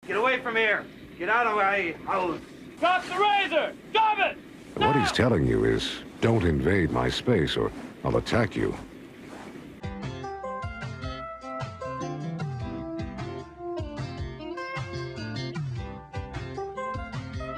Get away from here. Get out of my house. Drop the razor! Drop it! What he's telling you is, don't invade my space or I'll attack you.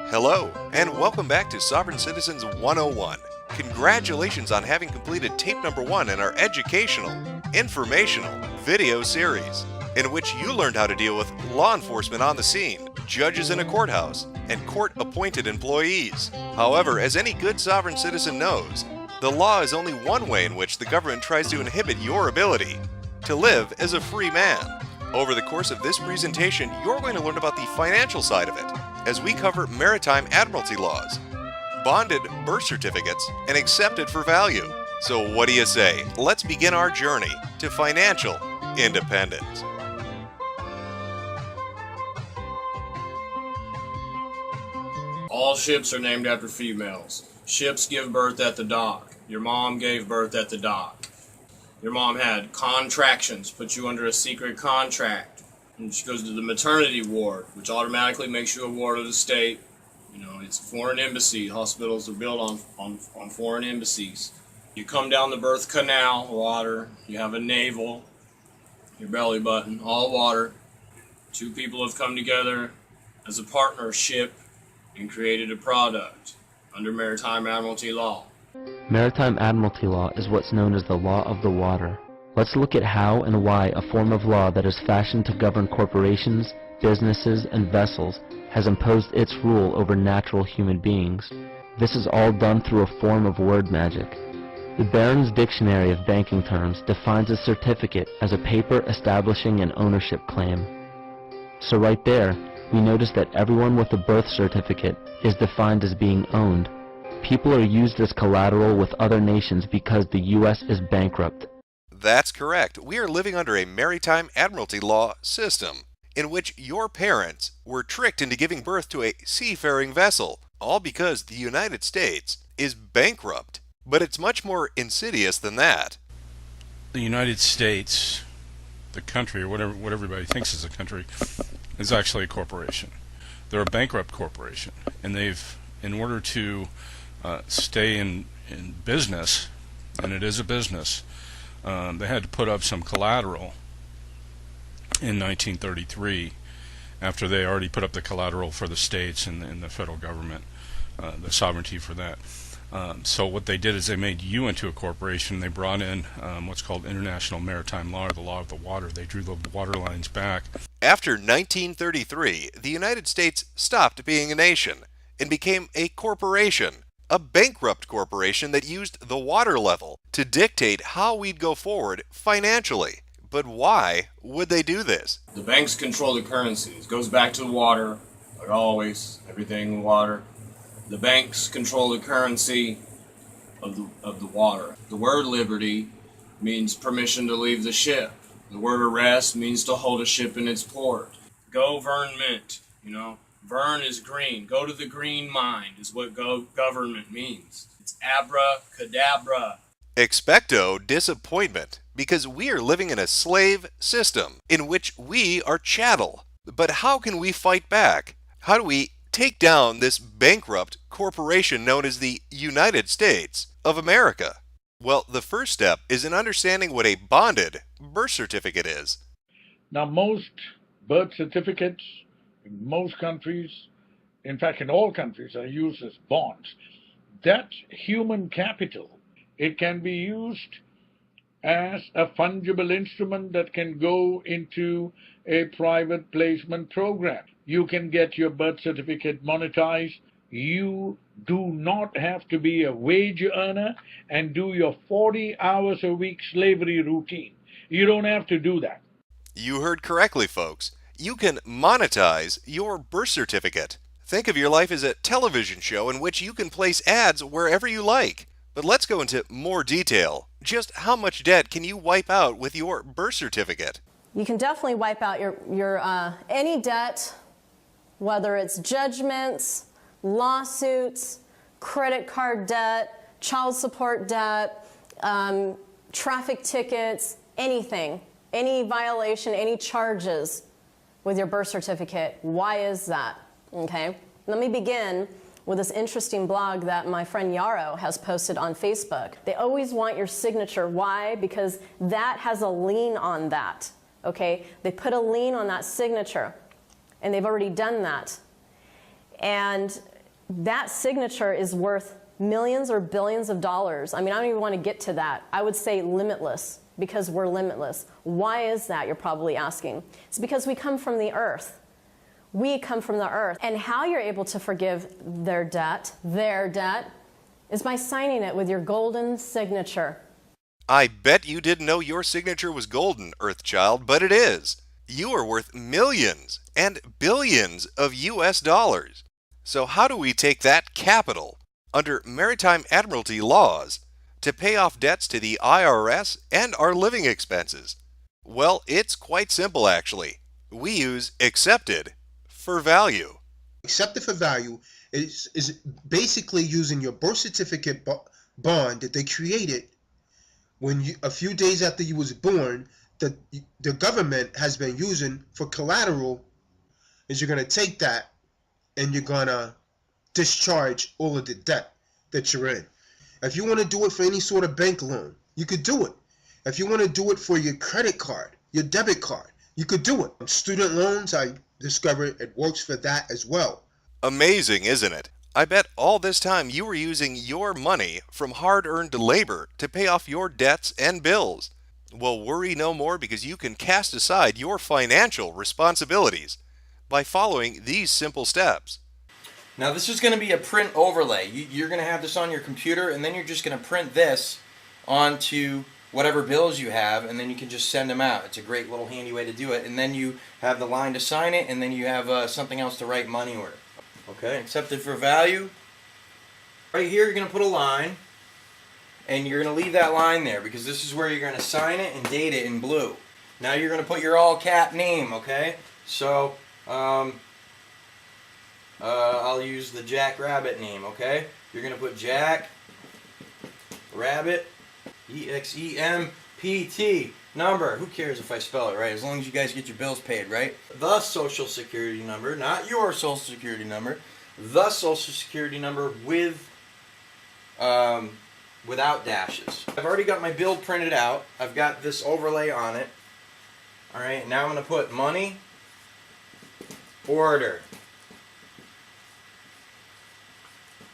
Hello, and welcome back to Sovereign Citizens 101. Congratulations on having completed tape number 1 in our educational, informational video series, in which you learned how to deal with law enforcement on the scene, judges in a courthouse, and court-appointed employees. However, as any good sovereign citizen knows, the law is only one way in which the government tries to inhibit your ability to live as a free man. Over the course of this presentation, you're going to learn about the financial side of it, as we cover maritime admiralty laws, bonded birth certificates, and accepted for value. So what do you say? Let's begin our journey to financial independence. All ships are named after females. Ships give birth at the dock. Your mom gave birth at the dock. Your mom had contractions, put you under a secret contract. And she goes to the maternity ward, which automatically makes you a ward of the state. You know, it's a foreign embassy. Hospitals are built on foreign embassies. You come down the birth canal, water. You have a navel, your belly button, all water. Two people have come together as a partnership and created a product under maritime admiralty law. Maritime admiralty law is what's known as the law of the water. Let's look at how and why a form of law that is fashioned to govern corporations, businesses, and vessels has imposed its rule over natural human beings. This is all done through a form of word magic. The Barron's Dictionary of Banking Terms defines a certificate as a paper establishing an ownership claim. So right there, we notice that everyone with a birth certificate is defined as being owned. People are used as collateral with other nations because the U.S. is bankrupt. That's correct. We are living under a maritime admiralty law system, in which your parents were tricked into giving birth to a seafaring vessel, all because the United States is bankrupt. But it's much more insidious than that. The United States, the country, or what everybody thinks is a country, is actually a corporation. They're a bankrupt corporation, and they've, in order to stay in business, and it is a business, they had to put up some collateral in 1933, after they already put up the collateral for the states and the federal government, the sovereignty for that. So what they did is they made you into a corporation. They brought in what's called international maritime law, or the law of the water. They drew the water lines back. After 1933, the United States stopped being a nation and became a corporation, a bankrupt corporation that used the water level to dictate how we'd go forward financially. But why would they do this? The banks control the currencies. It goes back to the water, like always, everything water. The banks control the currency of the water. The word liberty means permission to leave the ship. The word arrest means to hold a ship in its port. Government, you know, vern is green. Go to the green mind is what government means. It's abracadabra. Expecto disappointment, because we are living in a slave system in which we are chattel. But how can we fight back? How do we take down this bankrupt corporation known as the United States of America? Well, the first step is in understanding what a bonded birth certificate is. Now, most birth certificates in most countries, in fact in all countries, are used as bonds. That's human capital. It can be used as a fungible instrument that can go into a private placement program. You can get your birth certificate monetized. You do not have to be a wage earner and do your 40 hours a week slavery routine. You don't have to do that. You heard correctly, folks. You can monetize your birth certificate. Think of your life as a television show in which you can place ads wherever you like. But let's go into more detail. Just how much debt can you wipe out with your birth certificate? You can definitely wipe out your any debt, whether it's judgments, lawsuits, credit card debt, child support debt, traffic tickets, anything, any violation, any charges. with your birth certificate. Why is that? Okay, let me begin with this interesting blog that my friend Yarrow has posted on Facebook. They always want your signature. Why? Because that has a lien on that. Okay, they put a lien on that signature, and they've already done that. And that signature is worth millions or billions of dollars. I mean, I don't even want to get to that. I would say limitless, because we're limitless. Why is that, you're probably asking? It's because we come from the earth. We come from the earth. And how you're able to forgive their debt, is by signing it with your golden signature. I bet you didn't know your signature was golden, Earthchild, but it is. You are worth millions and billions of US dollars. So how do we take that capital under maritime admiralty laws to pay off debts to the IRS and our living expenses? Well, it's quite simple actually. We use accepted for value. Accepted for value is basically using your birth certificate bond that they created when a few days after you was born, that the government has been using for collateral. Is you're going to take that and you're going to discharge all of the debt that you're in. If you want to do it for any sort of bank loan, you could do it. If you want to do it for your credit card, your debit card, you could do it. Student loans, I discovered it works for that as well. Amazing, isn't it? I bet all this time you were using your money from hard-earned labor to pay off your debts and bills. Well, worry no more, because you can cast aside your financial responsibilities by following these simple steps. Now this is going to be a print overlay. You're going to have this on your computer, and then you're just going to print this onto whatever bills you have, and then you can just send them out. It's a great little handy way to do it. And then you have the line to sign it, and then you have something else to write money order. Okay, accepted for value. Right here you're going to put a line, and you're going to leave that line there because this is where you're going to sign it and date it in blue. Now you're going to put your all cap name, okay? So I'll use the Jack Rabbit name, okay? You're going to put Jack Rabbit, EXEMPT, number. Who cares if I spell it right, as long as you guys get your bills paid, right? The Social Security number, not your Social Security number. The Social Security number with without dashes. I've already got my bill printed out. I've got this overlay on it. All right, now I'm going to put money order.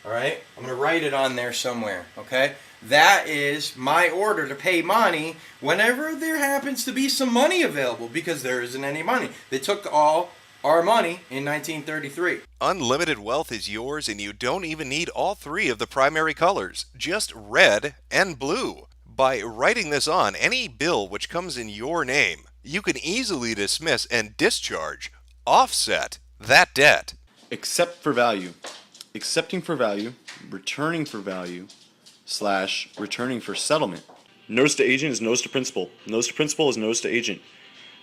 All right, I'm going to write it on there somewhere, okay? That is my order to pay money whenever there happens to be some money available, because there isn't any money. They took all our money in 1933. Unlimited wealth is yours, and you don't even need all three of the primary colors, just red and blue. By writing this on any bill which comes in your name, you can easily dismiss and discharge, offset that debt. Accept for value. Accepting for value, returning for value, / returning for settlement. Notice to agent is notice to principal. Notice to principal is notice to agent.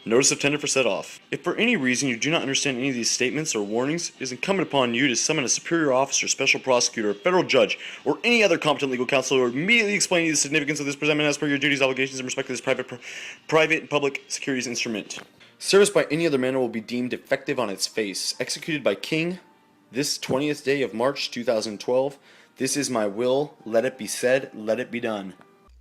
Notice of tender for set off. If for any reason you do not understand any of these statements or warnings, it is incumbent upon you to summon a superior officer, special prosecutor, a federal judge, or any other competent legal counsel who will immediately explain to you the significance of this presentment as per your duties, obligations, and respect to this private and public securities instrument. Service by any other manner will be deemed defective on its face. Executed by King, this 20th day of March 2012. This is my will. Let it be said. Let it be done.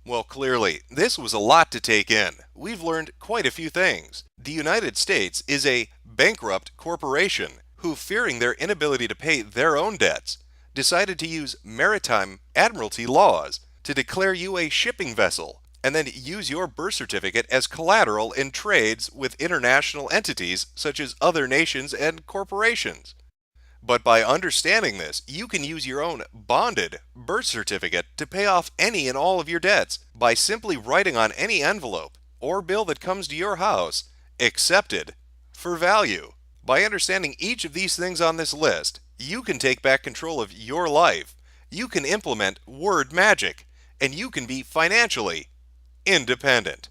Well, clearly, this was a lot to take in. We've learned quite a few things. The United States is a bankrupt corporation who, fearing their inability to pay their own debts, decided to use maritime admiralty laws to declare you a shipping vessel and then use your birth certificate as collateral in trades with international entities such as other nations and corporations. But by understanding this, you can use your own bonded birth certificate to pay off any and all of your debts by simply writing on any envelope or bill that comes to your house, accepted for value. By understanding each of these things on this list, you can take back control of your life, you can implement word magic, and you can be financially independent.